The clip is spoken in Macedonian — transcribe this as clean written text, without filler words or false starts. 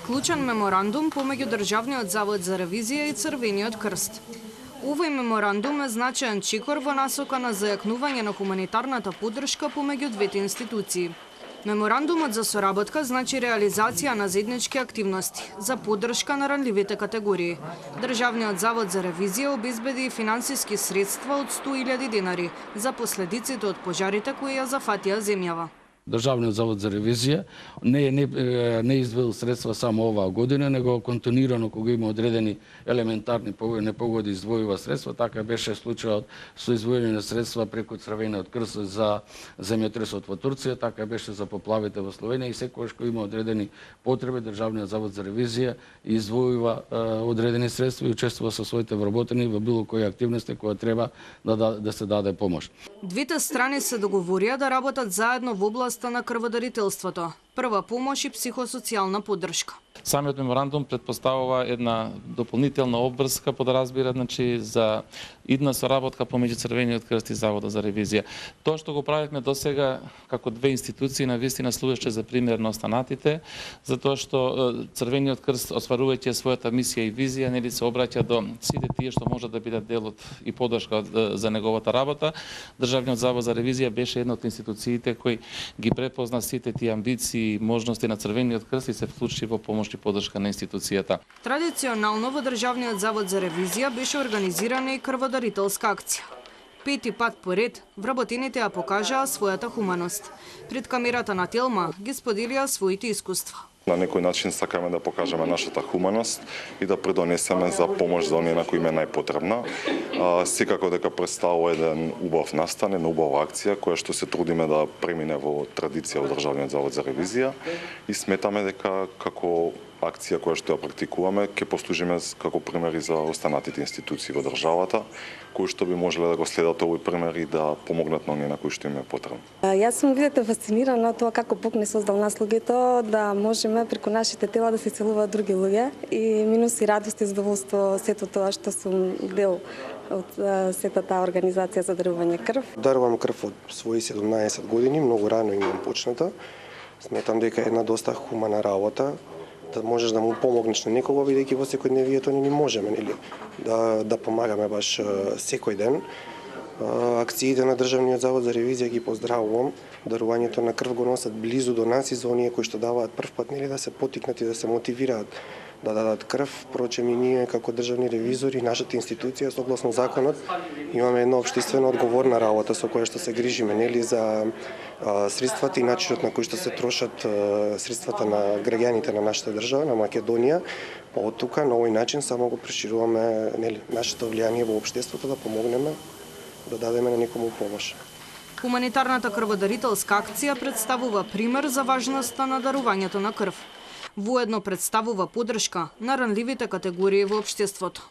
Вклучен меморандум помеѓу Државниот завод за ревизија и Црвениот крст. Овој меморандум е значаен чекор во насока на зајакнување на хуманитарната поддршка помеѓу двете институции. Меморандумот за соработка значи реализација на заеднички активности за поддршка на ранливите категории. Државниот завод за ревизија обезбеди финансиски средства од 100.000 денари за последиците од пожарите кои ја зафатија земјава. Државниот завод за ревизија не издвоил средства само оваа година, него континуирано кога има одредени елементарни непогоди издвојува средства. Така беше случајот со издвојување на средства преку Црвениот крст за земјотресот во Турција, така беше за поплавите во Словенија и секогаш кога има одредени потреби, Државниот завод за ревизија издвојува одредени средства и учествува со своите вработени во било кои активности која треба да се даде помош. Двете страни се договорија да работат заедно во област на крводарителството, прва помош и психосоцијална поддршка. Самиот меморандум предпоставува една дополнителна обврска, подразбира, за идна соработка помеѓу Црвениот крст и Заводот за ревизија. Тоа што го правевме досега како две институции навистина служеше за пример на останатите, затоа што Црвениот крст, остварувајќи својата мисија и визија, се обраќа до сите тие што можат да бидат дел од и поддршка за неговата работа. Државниот завод за ревизија беше една од институциите кои ги препозна сите тие амбиции и можности на Црвениот крст и се вклучи во помош и поддршка на институцијата. Традиционално во Државниот завод за ревизија беше организирана и крводарителска акција. Пети пат поред, вработените ја покажаа својата хуманост. Пред камерата на Телма ги споделија своите искуства. На некој начин сакаме да покажеме нашата хуманост и да придонесеме за помош за оние на кои им е најпотребна. Секако дека представува еден убав настан, една убава акција која што се трудиме да премине во традиција во Државниот завод за ревизија и сметаме дека како акција која што ја практикуваме ќе послужиме како примери за останатите институции во државата кои што би можеле да го следат овој пример и да помогнат на оние на кои што им е потребно. Јас сум видете фасцинирана тоа како Бог не создал нас луѓето да можеме преку нашите тела да се целуваат други луѓе и минус и радост и задоволство сето тоа што сум дел од сета таа организација за дарување крв. Дарувам крв од своји 17 години, многу рано имам почната. Сметам дека е една доста хумана работа, да можеш да му помогнеш на некого, бидејќи во секојдневието не можеме да помагаме баш секој ден. Акциите на Државниот завод за ревизија ги поздравувам. Дарувањето на крв го носат близу до нас и за оние кои што даваат прв пат да се потикнат и да се мотивираат да дадат крв. Впрочем и ние како државни ревизори, нашата институција согласно законот имаме една општествено одговорна работа со која што се грижиме за средствата и начинот на кој што се трошат средствата на граѓаните на нашата држава, на Македонија. Од тука на овој начин само го прошируваме нашето влијание во општеството да помогнеме да дадеме на некому помош. Хуманитарната крводарителска акција представува пример за важноста на дарувањето на крв. Воедно представува поддршка на ранливите категории во општеството.